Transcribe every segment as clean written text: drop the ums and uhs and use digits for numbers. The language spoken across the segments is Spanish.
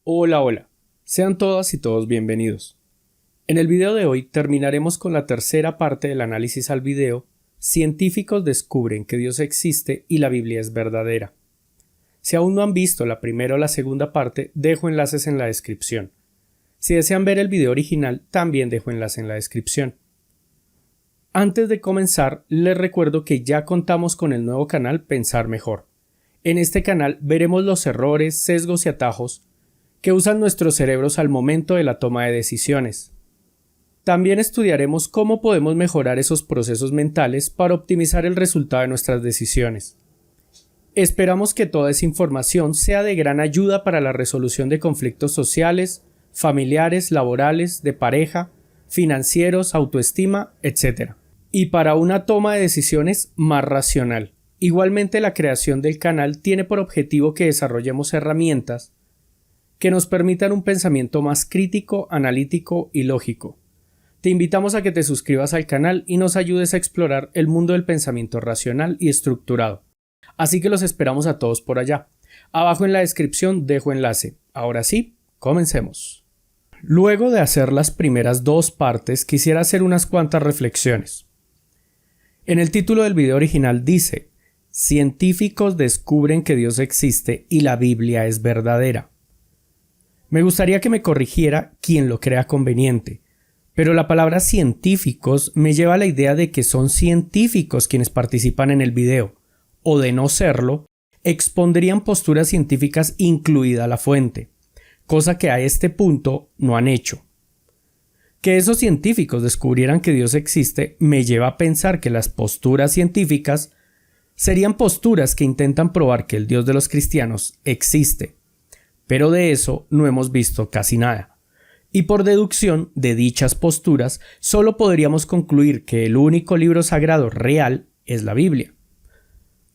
Hola, hola. Sean todas y todos bienvenidos. En el video de hoy terminaremos con la tercera parte del análisis al video. Científicos descubren que Dios existe y la Biblia es verdadera. Si aún no han visto la primera o la segunda parte, dejo enlaces en la descripción. Si desean ver el video original, también dejo enlace en la descripción. Antes de comenzar, les recuerdo que ya contamos con el nuevo canal Pensar Mejor. En este canal veremos los errores, sesgos y atajos que usan nuestros cerebros al momento de la toma de decisiones. También estudiaremos cómo podemos mejorar esos procesos mentales para optimizar el resultado de nuestras decisiones. Esperamos que toda esa información sea de gran ayuda para la resolución de conflictos sociales, familiares, laborales, de pareja, financieros, autoestima, etc. Y para una toma de decisiones más racional. Igualmente, la creación del canal tiene por objetivo que desarrollemos herramientas que nos permitan un pensamiento más crítico, analítico y lógico. Te invitamos a que te suscribas al canal y nos ayudes a explorar el mundo del pensamiento racional y estructurado. Así que los esperamos a todos por allá. Abajo en la descripción dejo enlace. Ahora sí, comencemos. Luego de hacer las primeras dos partes, quisiera hacer unas cuantas reflexiones. En el título del video original dice: Científicos descubren que Dios existe y la Biblia es verdadera. Me gustaría que me corrigiera quien lo crea conveniente, pero la palabra científicos me lleva a la idea de que son científicos quienes participan en el video, o de no serlo, expondrían posturas científicas incluida la fuente, cosa que a este punto no han hecho. Que esos científicos descubrieran que Dios existe me lleva a pensar que las posturas científicas serían posturas que intentan probar que el Dios de los cristianos existe. Pero de eso no hemos visto casi nada. Y por deducción de dichas posturas, solo podríamos concluir que el único libro sagrado real es la Biblia.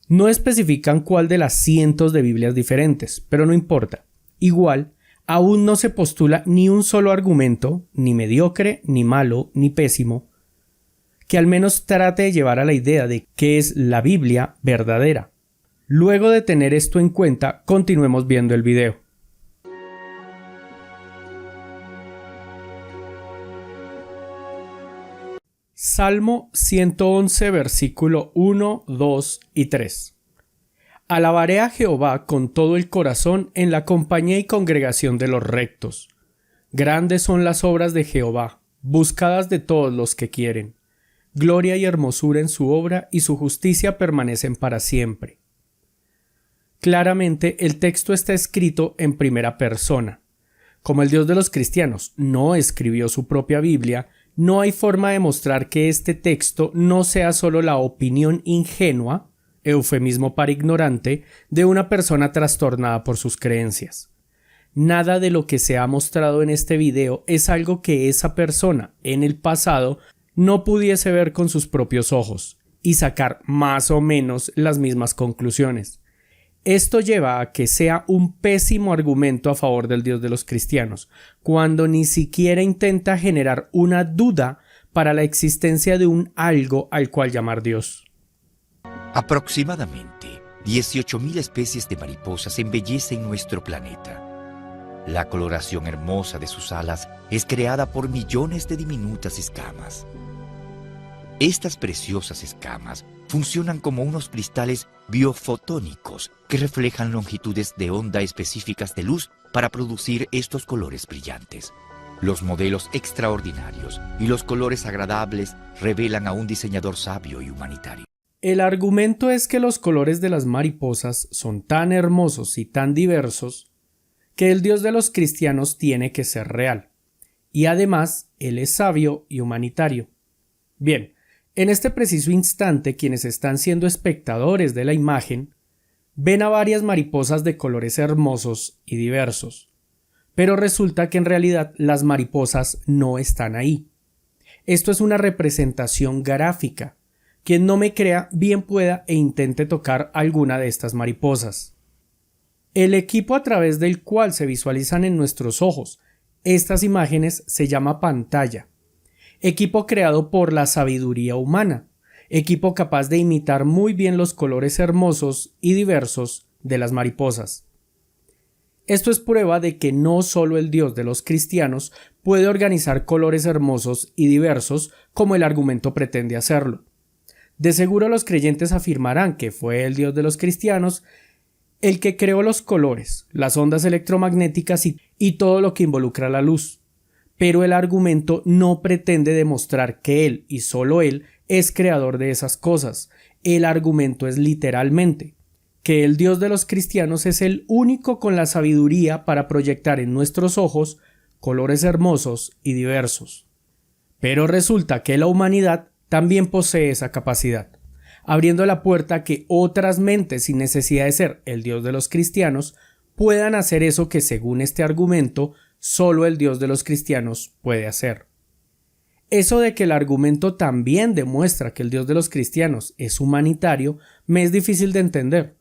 No especifican cuál de las cientos de Biblias diferentes, pero no importa. Igual, aún no se postula ni un solo argumento, ni mediocre, ni malo, ni pésimo, que al menos trate de llevar a la idea de qué es la Biblia verdadera. Luego de tener esto en cuenta, continuemos viendo el video. Salmo 111, versículo 1, 2 y 3. Alabaré a Jehová con todo el corazón en la compañía y congregación de los rectos. Grandes son las obras de Jehová, buscadas de todos los que quieren. Gloria y hermosura en su obra y su justicia permanecen para siempre. Claramente el texto está escrito en primera persona. Como el Dios de los cristianos no escribió su propia Biblia, no hay forma de mostrar que este texto no sea solo la opinión ingenua, eufemismo para ignorante, de una persona trastornada por sus creencias. Nada de lo que se ha mostrado en este video es algo que esa persona, en el pasado, no pudiese ver con sus propios ojos y sacar más o menos las mismas conclusiones. Esto lleva a que sea un pésimo argumento a favor del Dios de los cristianos, cuando ni siquiera intenta generar una duda para la existencia de un algo al cual llamar Dios. Aproximadamente 18.000 especies de mariposas embellecen nuestro planeta. La coloración hermosa de sus alas es creada por millones de diminutas escamas. Estas preciosas escamas funcionan como unos cristales biofotónicos que reflejan longitudes de onda específicas de luz para producir estos colores brillantes. Los modelos extraordinarios y los colores agradables revelan a un diseñador sabio y humanitario. El argumento es que los colores de las mariposas son tan hermosos y tan diversos que el Dios de los cristianos tiene que ser real. Y además, Él es sabio y humanitario. Bien, en este preciso instante, quienes están siendo espectadores de la imagen ven a varias mariposas de colores hermosos y diversos. Pero resulta que en realidad las mariposas no están ahí. Esto es una representación gráfica. Quien no me crea, bien pueda e intente tocar alguna de estas mariposas. El equipo a través del cual se visualizan en nuestros ojos estas imágenes se llama pantalla. Equipo creado por la sabiduría humana, equipo capaz de imitar muy bien los colores hermosos y diversos de las mariposas. Esto es prueba de que no solo el Dios de los cristianos puede organizar colores hermosos y diversos como el argumento pretende hacerlo. De seguro los creyentes afirmarán que fue el Dios de los cristianos el que creó los colores, las ondas electromagnéticas y todo lo que involucra la luz. Pero el argumento no pretende demostrar que Él y solo Él es creador de esas cosas. El argumento es literalmente que el Dios de los cristianos es el único con la sabiduría para proyectar en nuestros ojos colores hermosos y diversos. Pero resulta que la humanidad también posee esa capacidad, abriendo la puerta a que otras mentes, sin necesidad de ser el Dios de los cristianos, puedan hacer eso que, según este argumento, solo el Dios de los cristianos puede hacer. Eso de que el argumento también demuestra que el Dios de los cristianos es humanitario me es difícil de entender.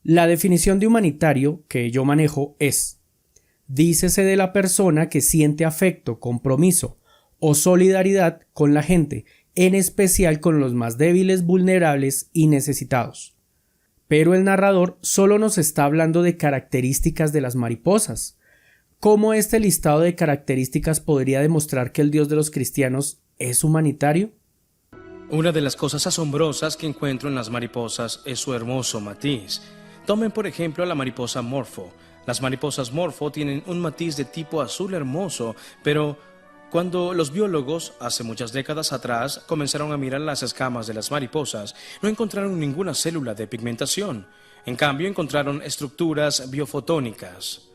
La definición de humanitario que yo manejo es: dícese de la persona que siente afecto, compromiso o solidaridad con la gente, en especial con los más débiles, vulnerables y necesitados. Pero el narrador solo nos está hablando de características de las mariposas. ¿Cómo este listado de características podría demostrar que el Dios de los cristianos es humanitario? Una de las cosas asombrosas que encuentro en las mariposas es su hermoso matiz. Tomen por ejemplo a la mariposa morfo. Las mariposas morfo tienen un matiz de tipo azul hermoso, pero cuando los biólogos, hace muchas décadas atrás, comenzaron a mirar las escamas de las mariposas, no encontraron ninguna célula de pigmentación. En cambio, encontraron estructuras biofotónicas.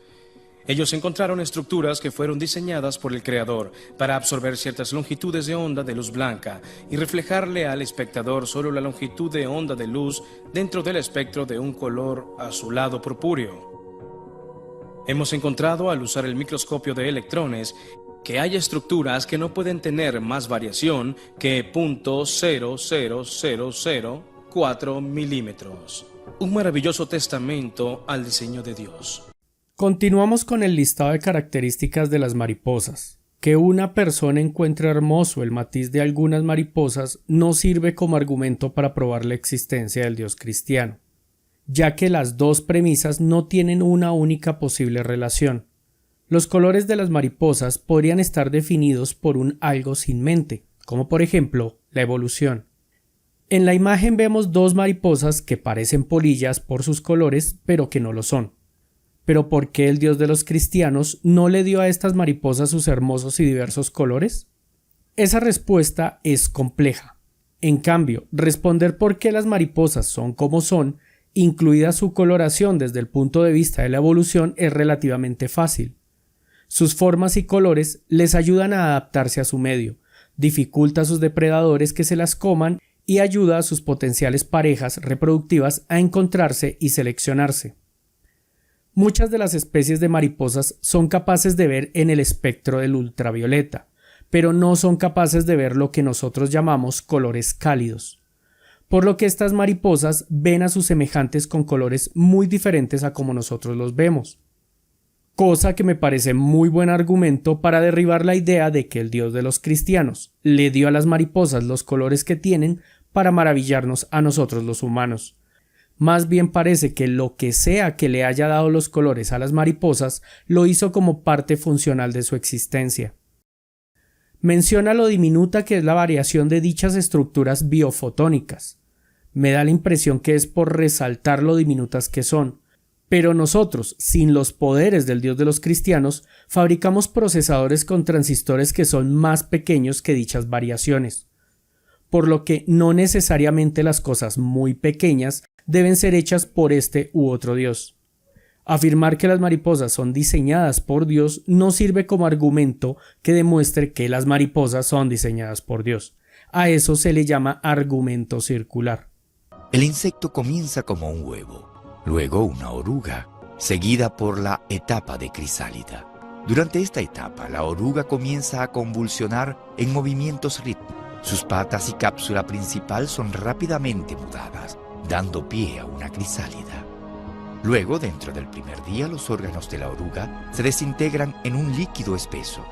Ellos encontraron estructuras que fueron diseñadas por el creador para absorber ciertas longitudes de onda de luz blanca y reflejarle al espectador solo la longitud de onda de luz dentro del espectro de un color azulado purpúreo. Hemos encontrado, al usar el microscopio de electrones, que hay estructuras que no pueden tener más variación que 0.00004 milímetros. Un maravilloso testamento al diseño de Dios. Continuamos con el listado de características de las mariposas. Que una persona encuentre hermoso el matiz de algunas mariposas no sirve como argumento para probar la existencia del Dios cristiano, ya que las dos premisas no tienen una única posible relación. Los colores de las mariposas podrían estar definidos por un algo sin mente, como por ejemplo la evolución. En la imagen vemos dos mariposas que parecen polillas por sus colores, pero que no lo son. ¿Pero por qué el Dios de los cristianos no le dio a estas mariposas sus hermosos y diversos colores? Esa respuesta es compleja. En cambio, responder por qué las mariposas son como son, incluida su coloración desde el punto de vista de la evolución, es relativamente fácil. Sus formas y colores les ayudan a adaptarse a su medio, dificulta a sus depredadores que se las coman y ayuda a sus potenciales parejas reproductivas a encontrarse y seleccionarse. Muchas de las especies de mariposas son capaces de ver en el espectro del ultravioleta, pero no son capaces de ver lo que nosotros llamamos colores cálidos, por lo que estas mariposas ven a sus semejantes con colores muy diferentes a como nosotros los vemos. Cosa que me parece muy buen argumento para derribar la idea de que el Dios de los cristianos le dio a las mariposas los colores que tienen para maravillarnos a nosotros los humanos. Más bien parece que lo que sea que le haya dado los colores a las mariposas lo hizo como parte funcional de su existencia. Menciona lo diminuta que es la variación de dichas estructuras biofotónicas. Me da la impresión que es por resaltar lo diminutas que son. Pero nosotros, sin los poderes del Dios de los cristianos, fabricamos procesadores con transistores que son más pequeños que dichas variaciones. Por lo que no necesariamente las cosas muy pequeñas deben ser hechas por este u otro Dios. Afirmar que las mariposas son diseñadas por Dios no sirve como argumento que demuestre que las mariposas son diseñadas por Dios. A eso se le llama argumento circular. El insecto comienza como un huevo, luego una oruga, seguida por la etapa de crisálida. Durante esta etapa, la oruga comienza a convulsionar en movimientos rítmicos. Sus patas y cápsula principal son rápidamente mudadas, dando pie a una crisálida. Luego, dentro del primer día, los órganos de la oruga se desintegran en un líquido espeso.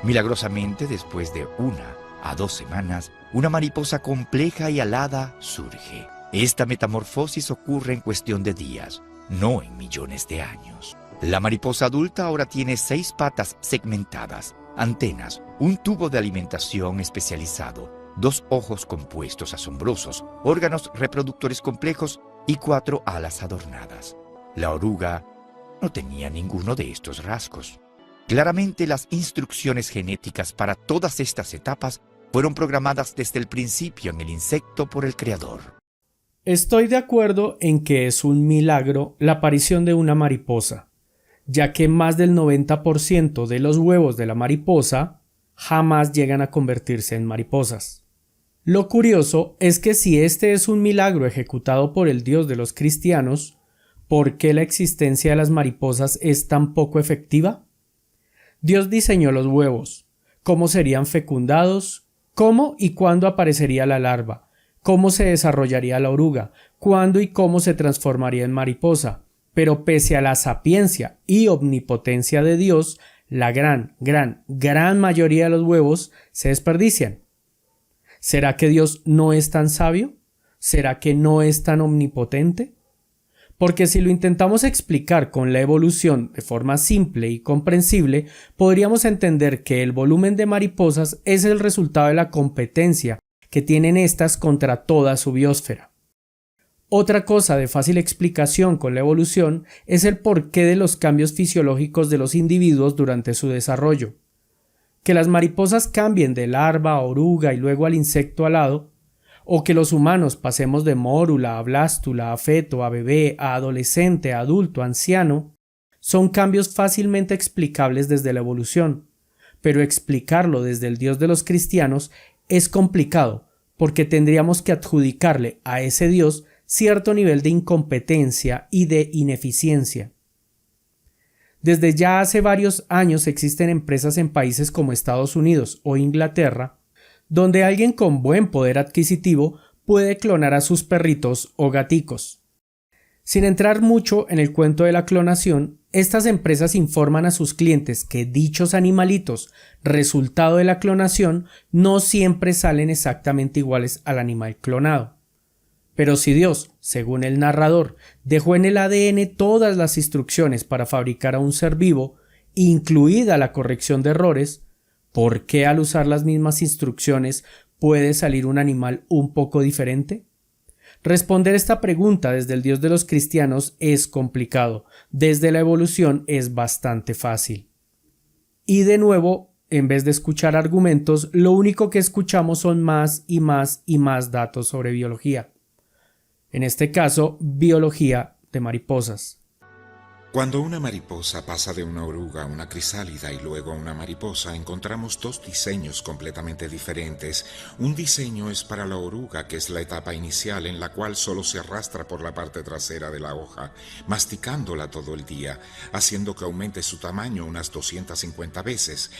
Milagrosamente, después de 1 a 2 semanas, una mariposa compleja y alada surge. Esta metamorfosis ocurre en cuestión de días, no en millones de años. La mariposa adulta ahora tiene 6 patas segmentadas, antenas, un tubo de alimentación especializado, 2 ojos compuestos asombrosos, órganos reproductores complejos y 4 alas adornadas. La oruga no tenía ninguno de estos rasgos. Claramente las instrucciones genéticas para todas estas etapas fueron programadas desde el principio en el insecto por el Creador. Estoy de acuerdo en que es un milagro la aparición de una mariposa, ya que más del 90% de los huevos de la mariposa jamás llegan a convertirse en mariposas. Lo curioso es que si este es un milagro ejecutado por el Dios de los cristianos, ¿por qué la existencia de las mariposas es tan poco efectiva? Dios diseñó los huevos, cómo serían fecundados, cómo y cuándo aparecería la larva, cómo se desarrollaría la oruga, cuándo y cómo se transformaría en mariposa, pero pese a la sapiencia y omnipotencia de Dios, la gran mayoría de los huevos se desperdician. ¿Será que Dios no es tan sabio? ¿Será que no es tan omnipotente? Porque si lo intentamos explicar con la evolución de forma simple y comprensible, podríamos entender que el volumen de mariposas es el resultado de la competencia que tienen estas contra toda su biosfera. Otra cosa de fácil explicación con la evolución es el porqué de los cambios fisiológicos de los individuos durante su desarrollo. Que las mariposas cambien de larva a oruga y luego al insecto alado, o que los humanos pasemos de mórula a blástula, a feto, a bebé, a adolescente, a adulto, a anciano, son cambios fácilmente explicables desde la evolución, pero explicarlo desde el Dios de los cristianos es complicado, porque tendríamos que adjudicarle a ese Dios cierto nivel de incompetencia y de ineficiencia. Desde ya hace varios años existen empresas en países como Estados Unidos o Inglaterra, donde alguien con buen poder adquisitivo puede clonar a sus perritos o gaticos. Sin entrar mucho en el cuento de la clonación, estas empresas informan a sus clientes que dichos animalitos, resultado de la clonación, no siempre salen exactamente iguales al animal clonado. Pero si Dios, según el narrador, dejó en el ADN todas las instrucciones para fabricar a un ser vivo, incluida la corrección de errores, ¿por qué al usar las mismas instrucciones puede salir un animal un poco diferente? Responder esta pregunta desde el Dios de los cristianos es complicado, desde la evolución es bastante fácil. Y de nuevo, en vez de escuchar argumentos, lo único que escuchamos son más y más y más datos sobre biología. En este caso, biología de mariposas. Cuando una mariposa pasa de una oruga a una crisálida y luego a una mariposa, encontramos 2 diseños completamente diferentes. Un diseño es para la oruga, que es la etapa inicial en la cual solo se arrastra por la parte trasera de la hoja, masticándola todo el día, haciendo que aumente su tamaño unas 250 veces.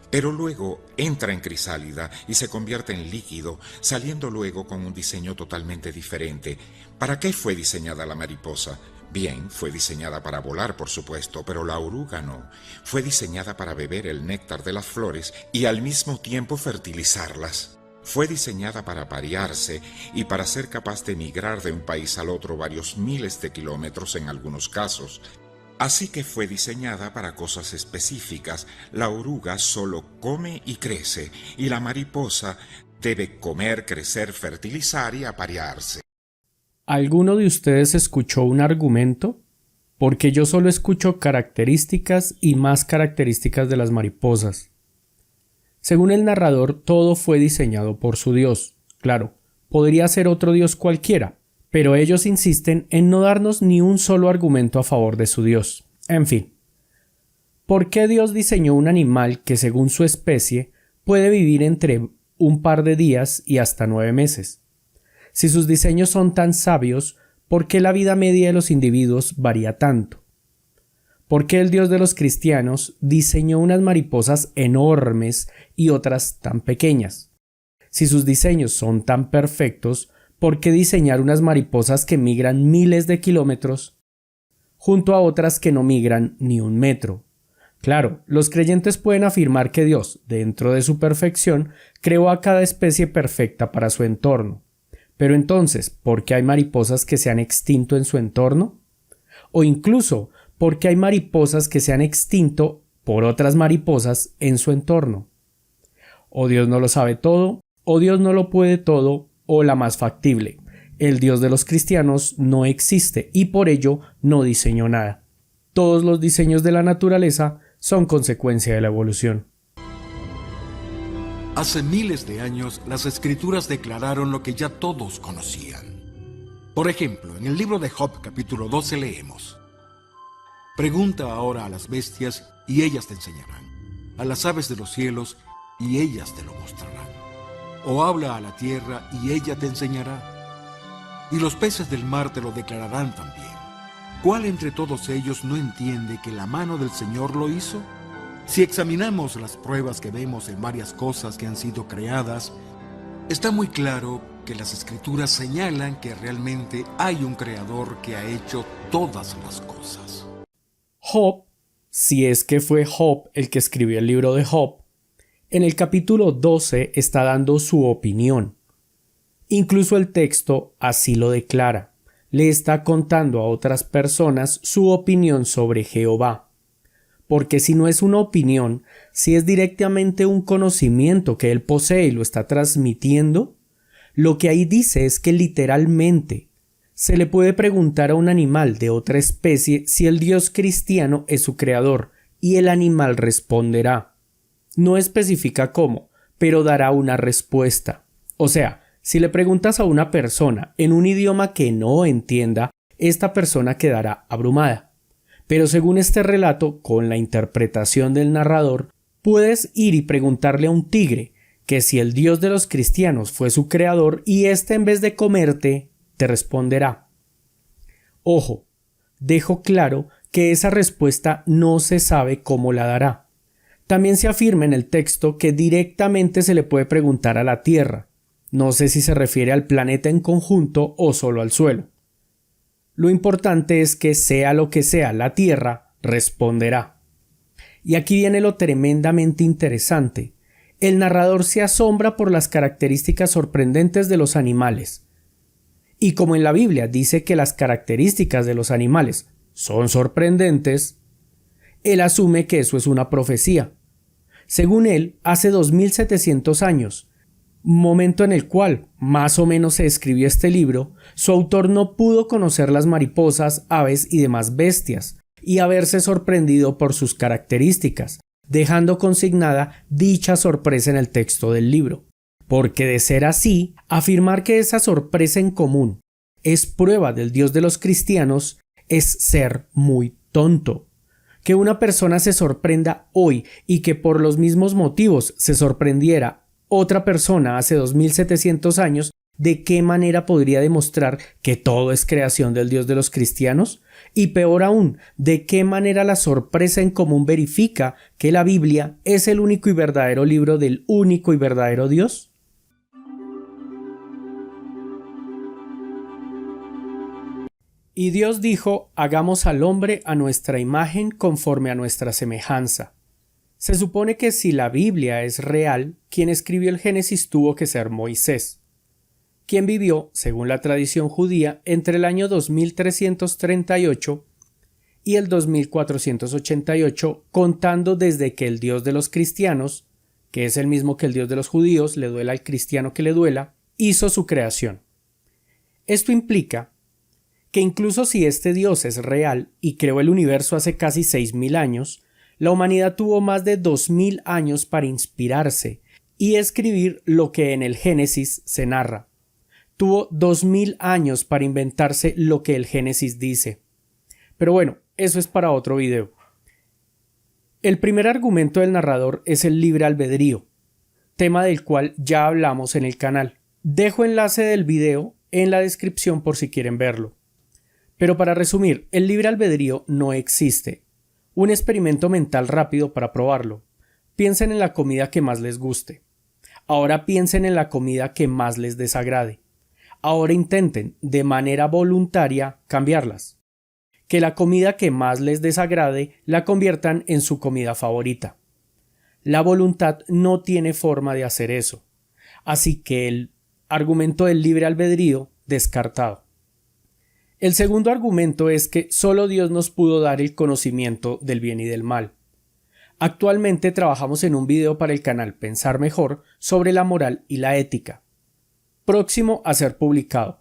Pero luego entra en crisálida y se convierte en líquido, saliendo luego con un diseño totalmente diferente. ¿Para qué fue diseñada la mariposa? Bien, fue diseñada para volar, por supuesto, pero la oruga no. Fue diseñada para beber el néctar de las flores y al mismo tiempo fertilizarlas. Fue diseñada para aparearse y para ser capaz de migrar de un país al otro varios miles de kilómetros en algunos casos. Así que fue diseñada para cosas específicas. La oruga solo come y crece, y la mariposa debe comer, crecer, fertilizar y aparearse. ¿Alguno de ustedes escuchó un argumento? Porque yo solo escucho características y más características de las mariposas. Según el narrador, todo fue diseñado por su Dios. Claro, podría ser otro Dios cualquiera, pero ellos insisten en no darnos ni un solo argumento a favor de su Dios. En fin, ¿por qué Dios diseñó un animal que, según su especie, puede vivir entre un par de días y hasta 9 meses? Si sus diseños son tan sabios, ¿por qué la vida media de los individuos varía tanto? ¿Por qué el Dios de los cristianos diseñó unas mariposas enormes y otras tan pequeñas? Si sus diseños son tan perfectos, ¿por qué diseñar unas mariposas que migran miles de kilómetros junto a otras que no migran ni 1 metro? Claro, los creyentes pueden afirmar que Dios, dentro de su perfección, creó a cada especie perfecta para su entorno. Pero entonces, ¿por qué hay mariposas que se han extinto en su entorno? O incluso, porque hay mariposas que se han extinto por otras mariposas en su entorno. O Dios no lo sabe todo, o Dios no lo puede todo, o la más factible: el Dios de los cristianos no existe y por ello no diseñó nada. Todos los diseños de la naturaleza son consecuencia de la evolución. Hace miles de años, las Escrituras declararon lo que ya todos conocían. Por ejemplo, en el libro de Job, capítulo 12, leemos: Pregunta ahora a las bestias, y ellas te enseñarán; a las aves de los cielos, y ellas te lo mostrarán. O habla a la tierra, y ella te enseñará. Y los peces del mar te lo declararán también. ¿Cuál entre todos ellos no entiende que la mano del Señor lo hizo? Si examinamos las pruebas que vemos en varias cosas que han sido creadas, está muy claro que las Escrituras señalan que realmente hay un Creador que ha hecho todas las cosas. Job, si es que fue Job el que escribió el libro de Job, en el capítulo 12 está dando su opinión. Incluso el texto así lo declara. Le está contando a otras personas su opinión sobre Jehová. Porque si no es una opinión, si es directamente un conocimiento que él posee y lo está transmitiendo, lo que ahí dice es que literalmente se le puede preguntar a un animal de otra especie si el Dios cristiano es su creador, y el animal responderá. No especifica cómo, pero dará una respuesta. O sea, si le preguntas a una persona en un idioma que no entienda, esta persona quedará abrumada. Pero según este relato, con la interpretación del narrador, puedes ir y preguntarle a un tigre que si el Dios de los cristianos fue su creador y éste en vez de comerte, te responderá. Ojo, dejo claro que esa respuesta no se sabe cómo la dará. También se afirma en el texto que directamente se le puede preguntar a la tierra. No sé si se refiere al planeta en conjunto o solo al suelo. Lo importante es que sea lo que sea, la tierra responderá. Y aquí viene lo tremendamente interesante. El narrador se asombra por las características sorprendentes de los animales. Y como en la Biblia dice que las características de los animales son sorprendentes, él asume que eso es una profecía. Según él, hace 2700 años, momento en el cual más o menos se escribió este libro, su autor no pudo conocer las mariposas, aves y demás bestias, y haberse sorprendido por sus características, dejando consignada dicha sorpresa en el texto del libro. Porque de ser así, afirmar que esa sorpresa en común es prueba del Dios de los cristianos es ser muy tonto. Que una persona se sorprenda hoy y que por los mismos motivos se sorprendiera otra persona hace 2700 años, ¿de qué manera podría demostrar que todo es creación del Dios de los cristianos? Y peor aún, ¿de qué manera la sorpresa en común verifica que la Biblia es el único y verdadero libro del único y verdadero Dios? Y Dios dijo: hagamos al hombre a nuestra imagen conforme a nuestra semejanza. Se supone que si la Biblia es real, quien escribió el Génesis tuvo que ser Moisés, quien vivió, según la tradición judía, entre el año 2338 y el 2488, contando desde que el Dios de los cristianos, que es el mismo que el Dios de los judíos, le duela al cristiano que le duela, hizo su creación. Esto implica que incluso si este Dios es real y creó el universo hace casi 6000 años, la humanidad tuvo más de 2000 años para inspirarse y escribir lo que en el Génesis se narra. Tuvo 2000 años para inventarse lo que el Génesis dice. Pero bueno, eso es para otro video. El primer argumento del narrador es el libre albedrío, tema del cual ya hablamos en el canal. Dejo enlace del video en la descripción por si quieren verlo. Pero para resumir, el libre albedrío no existe. Un experimento mental rápido para probarlo. Piensen en la comida que más les guste. Ahora piensen en la comida que más les desagrade. Ahora intenten, de manera voluntaria, cambiarlas. Que la comida que más les desagrade la conviertan en su comida favorita. La voluntad no tiene forma de hacer eso. Así que el argumento del libre albedrío, descartado. El segundo argumento es que solo Dios nos pudo dar el conocimiento del bien y del mal. Actualmente trabajamos en un video para el canal Pensar Mejor sobre la moral y la ética, próximo a ser publicado.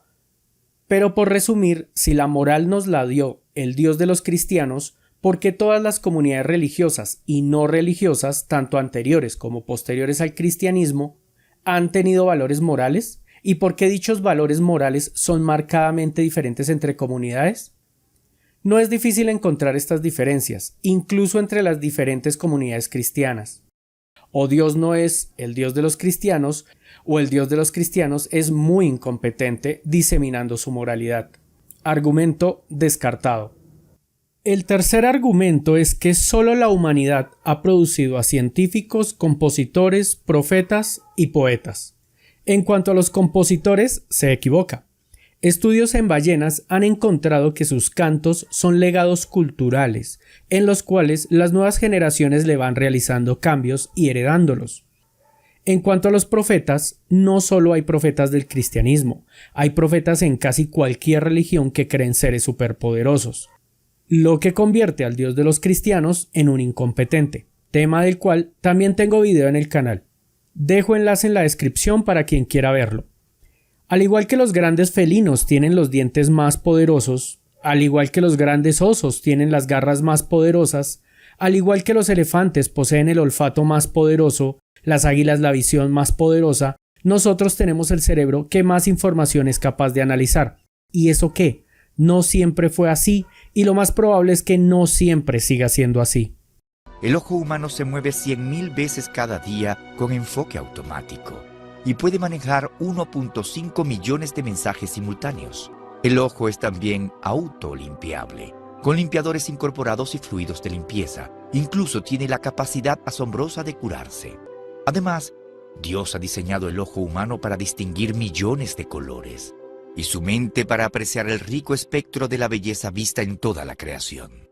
Pero por resumir, si la moral nos la dio el Dios de los cristianos, ¿por qué todas las comunidades religiosas y no religiosas, tanto anteriores como posteriores al cristianismo, han tenido valores morales? ¿Y por qué dichos valores morales son marcadamente diferentes entre comunidades? No es difícil encontrar estas diferencias, incluso entre las diferentes comunidades cristianas. O Dios no es el Dios de los cristianos, o el Dios de los cristianos es muy incompetente diseminando su moralidad. Argumento descartado. El tercer argumento es que solo la humanidad ha producido a científicos, compositores, profetas y poetas. En cuanto a los compositores, se equivoca. Estudios en ballenas han encontrado que sus cantos son legados culturales, en los cuales las nuevas generaciones le van realizando cambios y heredándolos. En cuanto a los profetas, no solo hay profetas del cristianismo, hay profetas en casi cualquier religión que creen seres superpoderosos, lo que convierte al Dios de los cristianos en un incompetente, tema del cual también tengo video en el canal. Dejo enlace en la descripción para quien quiera verlo. Al igual que los grandes felinos tienen los dientes más poderosos, al igual que los grandes osos tienen las garras más poderosas, al igual que los elefantes poseen el olfato más poderoso, las águilas la visión más poderosa, nosotros tenemos el cerebro que más información es capaz de analizar. ¿Y eso qué? No siempre fue así, y lo más probable es que no siempre siga siendo así. El ojo humano se mueve 100.000 veces cada día con enfoque automático y puede manejar 1.5 millones de mensajes simultáneos. El ojo es también autolimpiable, con limpiadores incorporados y fluidos de limpieza. Incluso tiene la capacidad asombrosa de curarse. Además, Dios ha diseñado el ojo humano para distinguir millones de colores y su mente para apreciar el rico espectro de la belleza vista en toda la creación.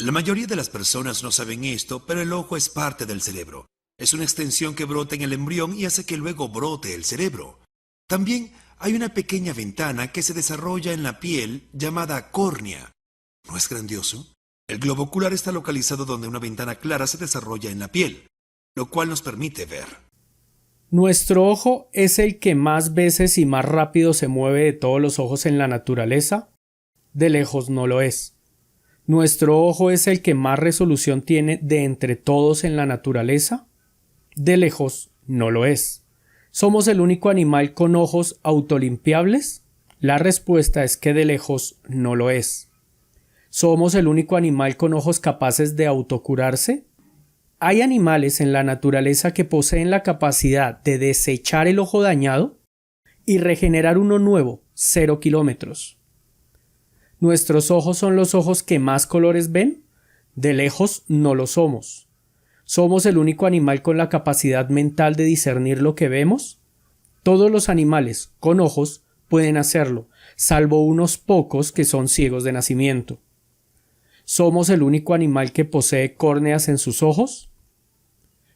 La mayoría de las personas no saben esto, pero el ojo es parte del cerebro. Es una extensión que brota en el embrión y hace que luego brote el cerebro. También hay una pequeña ventana que se desarrolla en la piel llamada córnea. ¿No es grandioso? El globo ocular está localizado donde una ventana clara se desarrolla en la piel, lo cual nos permite ver. ¿Nuestro ojo es el que más veces y más rápido se mueve de todos los ojos en la naturaleza? De lejos no lo es. ¿Nuestro ojo es el que más resolución tiene de entre todos en la naturaleza? De lejos no lo es. ¿Somos el único animal con ojos autolimpiables? La respuesta es que de lejos no lo es. ¿Somos el único animal con ojos capaces de autocurarse? ¿Hay animales en la naturaleza que poseen la capacidad de desechar el ojo dañado y regenerar uno nuevo, 0 kilómetros? ¿Nuestros ojos son los ojos que más colores ven? De lejos no lo somos. ¿Somos el único animal con la capacidad mental de discernir lo que vemos? Todos los animales con ojos pueden hacerlo, salvo unos pocos que son ciegos de nacimiento. ¿Somos el único animal que posee córneas en sus ojos?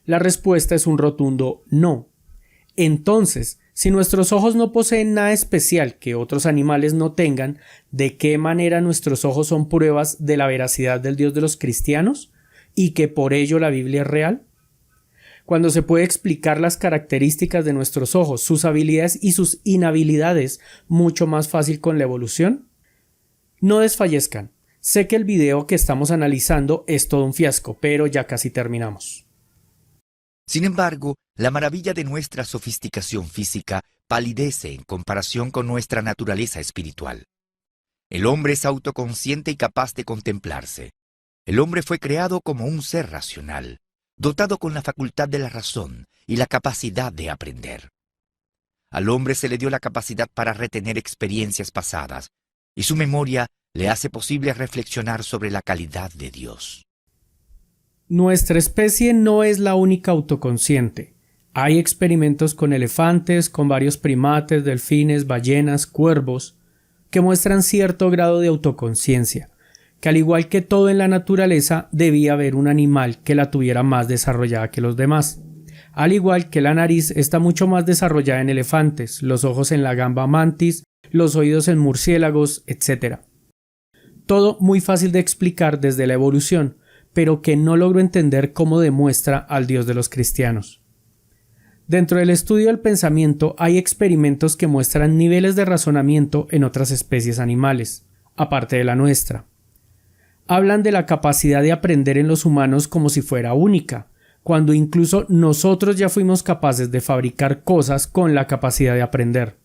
La respuesta es un rotundo no. Entonces, si nuestros ojos no poseen nada especial que otros animales no tengan, ¿de qué manera nuestros ojos son pruebas de la veracidad del Dios de los cristianos? ¿Y que por ello la Biblia es real? Cuando se puede explicar las características de nuestros ojos, sus habilidades y sus inhabilidades mucho más fácil con la evolución. No desfallezcan. Sé que el video que estamos analizando es todo un fiasco, pero ya casi terminamos. Sin embargo, la maravilla de nuestra sofisticación física palidece en comparación con nuestra naturaleza espiritual. El hombre es autoconsciente y capaz de contemplarse. El hombre fue creado como un ser racional, dotado con la facultad de la razón y la capacidad de aprender. Al hombre se le dio la capacidad para retener experiencias pasadas, y su memoria le hace posible reflexionar sobre la calidad de Dios. Nuestra especie no es la única autoconsciente. Hay experimentos con elefantes, con varios primates, delfines, ballenas, cuervos, que muestran cierto grado de autoconciencia, que al igual que todo en la naturaleza debía haber un animal que la tuviera más desarrollada que los demás. Al igual que la nariz está mucho más desarrollada en elefantes, los ojos en la gamba mantis, los oídos en murciélagos, etc. Todo muy fácil de explicar desde la evolución, pero que no logro entender cómo demuestra al Dios de los cristianos. Dentro del estudio del pensamiento hay experimentos que muestran niveles de razonamiento en otras especies animales, aparte de la nuestra. Hablan de la capacidad de aprender en los humanos como si fuera única, cuando incluso nosotros ya fuimos capaces de fabricar cosas con la capacidad de aprender.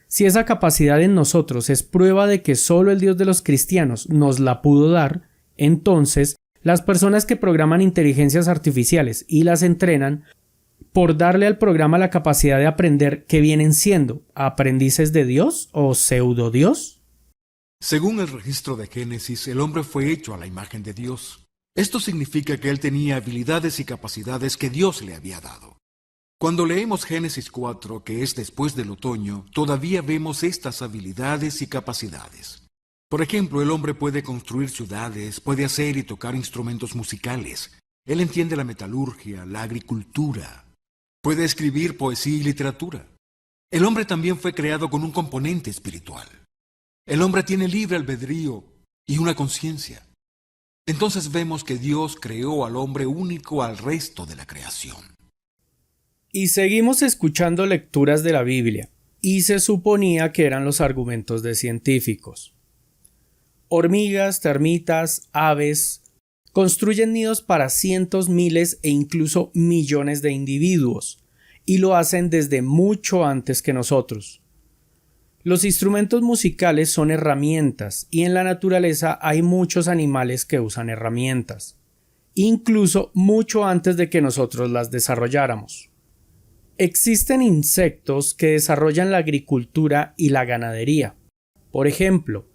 Si esa capacidad en nosotros es prueba de que solo el Dios de los cristianos nos la pudo dar, entonces las personas que programan inteligencias artificiales y las entrenan, por darle al programa la capacidad de aprender, ¿qué vienen siendo? ¿Aprendices de Dios o pseudo Dios? Según el registro de Génesis, el hombre fue hecho a la imagen de Dios. Esto significa que él tenía habilidades y capacidades que Dios le había dado. Cuando leemos Génesis 4, que es después del otoño, todavía vemos estas habilidades y capacidades. Por ejemplo, el hombre puede construir ciudades, puede hacer y tocar instrumentos musicales. Él entiende la metalurgia, la agricultura. Puede escribir poesía y literatura. El hombre también fue creado con un componente espiritual. El hombre tiene libre albedrío y una conciencia. Entonces vemos que Dios creó al hombre único al resto de la creación. Y seguimos escuchando lecturas de la Biblia, y se suponía que eran los argumentos de científicos. Hormigas, termitas, aves construyen nidos para cientos, miles e incluso millones de individuos, y lo hacen desde mucho antes que nosotros. Los instrumentos musicales son herramientas, y en la naturaleza hay muchos animales que usan herramientas, incluso mucho antes de que nosotros las desarrolláramos. Existen insectos que desarrollan la agricultura y la ganadería. Por ejemplo,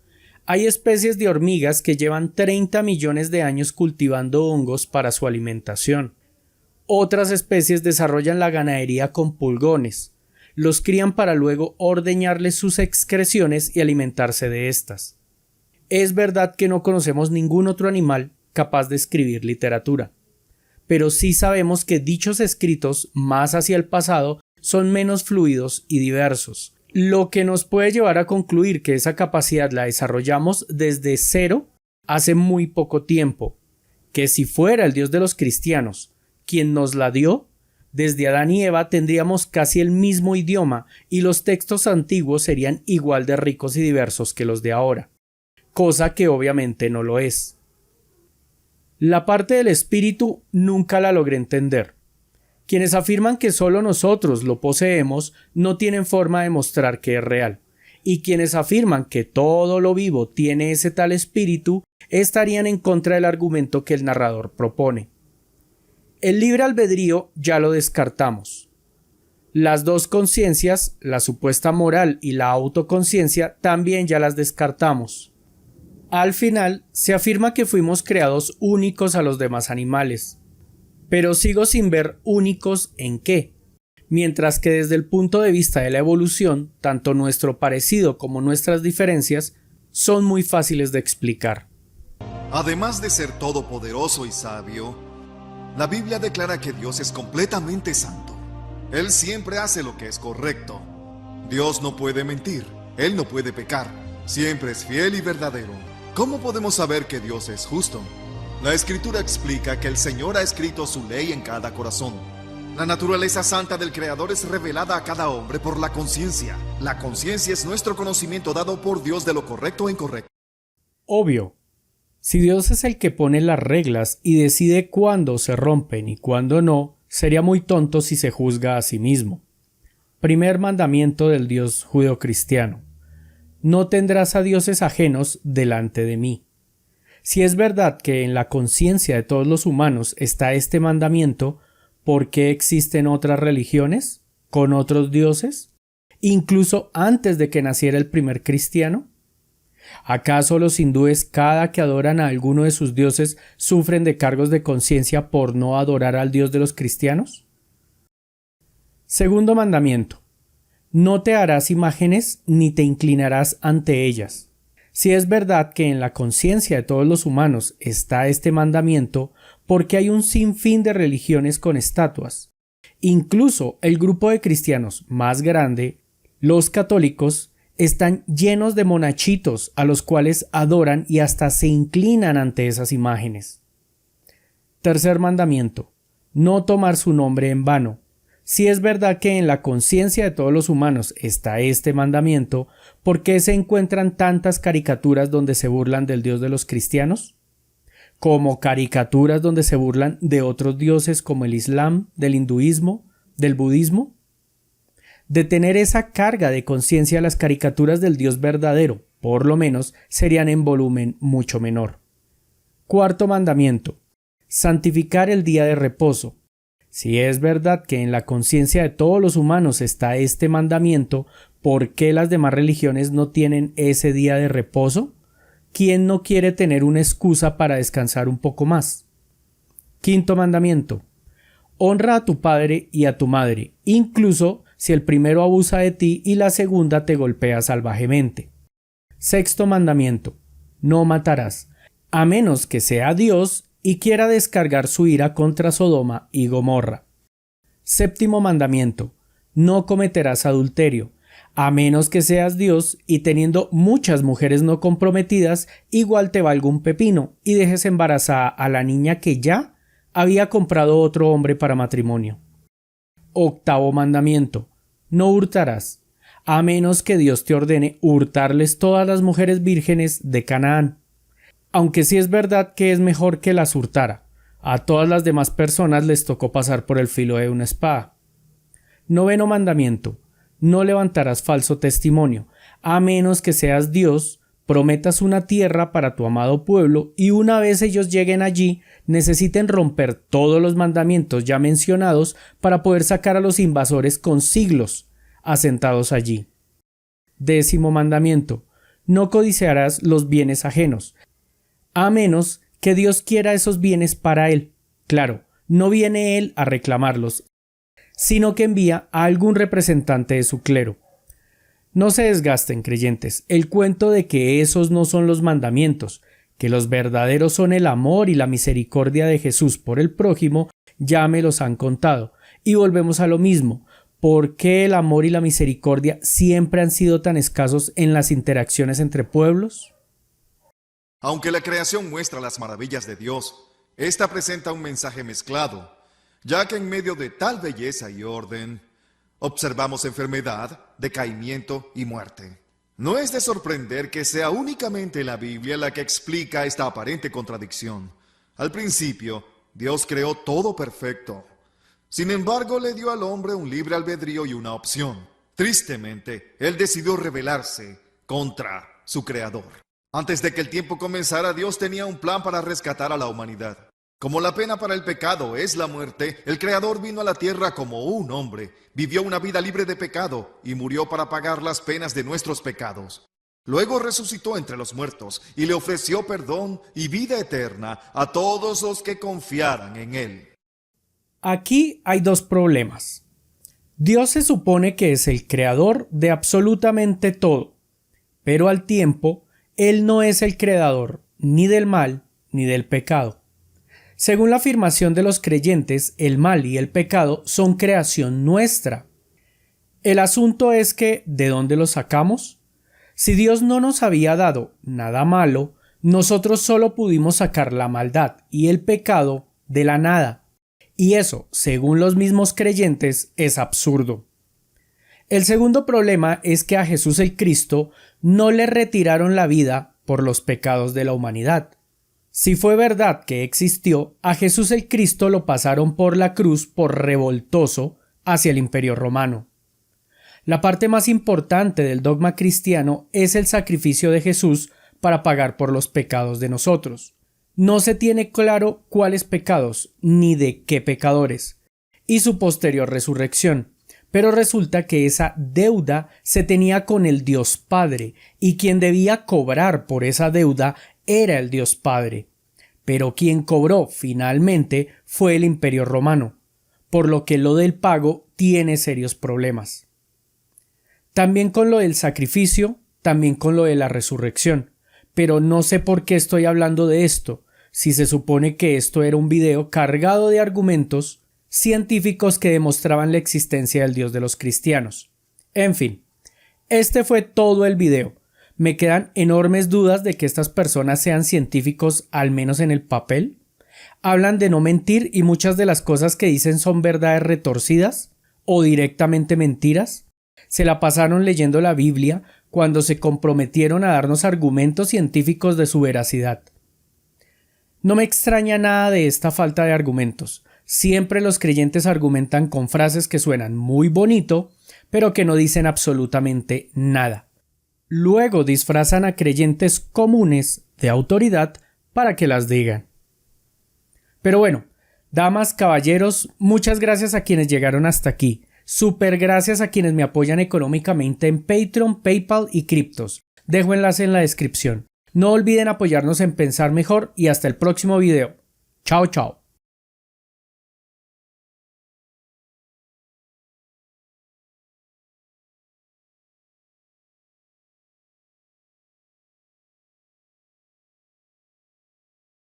hay especies de hormigas que llevan 30 millones de años cultivando hongos para su alimentación. Otras especies desarrollan la ganadería con pulgones. Los crían para luego ordeñarles sus excreciones y alimentarse de estas. Es verdad que no conocemos ningún otro animal capaz de escribir literatura, pero sí sabemos que dichos escritos más hacia el pasado son menos fluidos y diversos, lo que nos puede llevar a concluir que esa capacidad la desarrollamos desde cero hace muy poco tiempo, que si fuera el Dios de los cristianos quien nos la dio, desde Adán y Eva tendríamos casi el mismo idioma y los textos antiguos serían igual de ricos y diversos que los de ahora, cosa que obviamente no lo es. La parte del espíritu nunca la logré entender. Quienes afirman que solo nosotros lo poseemos no tienen forma de mostrar que es real, y quienes afirman que todo lo vivo tiene ese tal espíritu estarían en contra del argumento que el narrador propone. El libre albedrío ya lo descartamos. Las dos conciencias, la supuesta moral y la autoconciencia, también ya las descartamos. Al final, se afirma que fuimos creados únicos a los demás animales. Pero sigo sin ver únicos en qué, mientras que desde el punto de vista de la evolución, tanto nuestro parecido como nuestras diferencias son muy fáciles de explicar. Además de ser todopoderoso y sabio, la Biblia declara que Dios es completamente santo. Él siempre hace lo que es correcto. Dios no puede mentir, Él no puede pecar, siempre es fiel y verdadero. ¿Cómo podemos saber que Dios es justo? La Escritura explica que el Señor ha escrito su ley en cada corazón. La naturaleza santa del Creador es revelada a cada hombre por la conciencia. La conciencia es nuestro conocimiento dado por Dios de lo correcto o incorrecto. Obvio. Si Dios es el que pone las reglas y decide cuándo se rompen y cuándo no, sería muy tonto si se juzga a sí mismo. Primer mandamiento del Dios judeocristiano: no tendrás a dioses ajenos delante de mí. Si es verdad que en la conciencia de todos los humanos está este mandamiento, ¿por qué existen otras religiones con otros dioses, incluso antes de que naciera el primer cristiano? ¿Acaso los hindúes, cada que adoran a alguno de sus dioses, sufren de cargos de conciencia por no adorar al Dios de los cristianos? Segundo mandamiento: no te harás imágenes ni te inclinarás ante ellas. Si es verdad que en la conciencia de todos los humanos está este mandamiento, porque hay un sinfín de religiones con estatuas. Incluso el grupo de cristianos más grande, los católicos, están llenos de monachitos a los cuales adoran y hasta se inclinan ante esas imágenes. Tercer mandamiento: no tomar su nombre en vano. Si es verdad que en la conciencia de todos los humanos está este mandamiento, ¿por qué se encuentran tantas caricaturas donde se burlan del Dios de los cristianos? Como caricaturas donde se burlan de otros dioses como el Islam, del hinduismo, del budismo. De tener esa carga de conciencia, las caricaturas del Dios verdadero, por lo menos, serían en volumen mucho menor. Cuarto mandamiento: santificar el día de reposo. Si es verdad que en la conciencia de todos los humanos está este mandamiento, ¿por qué las demás religiones no tienen ese día de reposo? ¿Quién no quiere tener una excusa para descansar un poco más? Quinto mandamiento: honra a tu padre y a tu madre, incluso si el primero abusa de ti y la segunda te golpea salvajemente. Sexto mandamiento: no matarás, a menos que sea Dios y quiera descargar su ira contra Sodoma y Gomorra. Séptimo mandamiento: no cometerás adulterio, a menos que seas Dios y teniendo muchas mujeres no comprometidas, igual te valga un pepino y dejes embarazada a la niña que ya había comprado otro hombre para matrimonio. Octavo mandamiento: no hurtarás, a menos que Dios te ordene hurtarles todas las mujeres vírgenes de Canaán. Aunque sí es verdad que es mejor que las hurtara, a todas las demás personas les tocó pasar por el filo de una espada. Noveno mandamiento: no levantarás falso testimonio, a menos que seas Dios, prometas una tierra para tu amado pueblo y una vez ellos lleguen allí necesiten romper todos los mandamientos ya mencionados para poder sacar a los invasores con siglos asentados allí. Décimo mandamiento: no codiciarás los bienes ajenos, a menos que Dios quiera esos bienes para él. Claro, no viene él a reclamarlos, sino que envía a algún representante de su clero. No se desgasten, creyentes, el cuento de que esos no son los mandamientos, que los verdaderos son el amor y la misericordia de Jesús por el prójimo, ya me los han contado. Y volvemos a lo mismo: ¿por qué el amor y la misericordia siempre han sido tan escasos en las interacciones entre pueblos? Aunque la creación muestra las maravillas de Dios, esta presenta un mensaje mezclado, ya que en medio de tal belleza y orden, observamos enfermedad, decaimiento y muerte. No es de sorprender que sea únicamente la Biblia la que explica esta aparente contradicción. Al principio, Dios creó todo perfecto. Sin embargo, le dio al hombre un libre albedrío y una opción. Tristemente, él decidió rebelarse contra su creador. Antes de que el tiempo comenzara, Dios tenía un plan para rescatar a la humanidad. Como la pena para el pecado es la muerte, el Creador vino a la tierra como un hombre, vivió una vida libre de pecado y murió para pagar las penas de nuestros pecados. Luego resucitó entre los muertos y le ofreció perdón y vida eterna a todos los que confiaran en él. Aquí hay dos problemas. Dios se supone que es el creador de absolutamente todo, pero al tiempo, Él no es el creador ni del mal ni del pecado. Según la afirmación de los creyentes, el mal y el pecado son creación nuestra. El asunto es que, ¿de dónde los sacamos? Si Dios no nos había dado nada malo, nosotros solo pudimos sacar la maldad y el pecado de la nada. Y eso, según los mismos creyentes, es absurdo. El segundo problema es que a Jesús el Cristo no le retiraron la vida por los pecados de la humanidad. Si fue verdad que existió, a Jesús el Cristo lo pasaron por la cruz por revoltoso hacia el Imperio Romano. La parte más importante del dogma cristiano es el sacrificio de Jesús para pagar por los pecados de nosotros. No se tiene claro cuáles pecados ni de qué pecadores, y su posterior resurrección, pero resulta que esa deuda se tenía con el Dios Padre, y quien debía cobrar por esa deuda era el Dios Padre. Pero quien cobró finalmente fue el Imperio Romano, por lo que lo del pago tiene serios problemas. También con lo del sacrificio, también con lo de la resurrección, pero no sé por qué estoy hablando de esto, si se supone que esto era un video cargado de argumentos científicos que demostraban la existencia del Dios de los cristianos. En fin, Este fue todo el video. Me quedan enormes dudas de que estas personas sean científicos, al menos en el papel. Hablan de no mentir y muchas de las cosas que dicen son verdades retorcidas o directamente mentiras. Se la pasaron leyendo la Biblia cuando se comprometieron a darnos argumentos científicos de su veracidad. No me extraña nada de esta falta de argumentos. Siempre los creyentes argumentan con frases que suenan muy bonito, pero que no dicen absolutamente nada. Luego disfrazan a creyentes comunes de autoridad para que las digan. Pero bueno, damas, caballeros, muchas gracias a quienes llegaron hasta aquí. Súper gracias a quienes me apoyan económicamente en Patreon, PayPal y criptos. Dejo enlace en la descripción. No olviden apoyarnos en Pensar Mejor y hasta el próximo video. Chao, chao.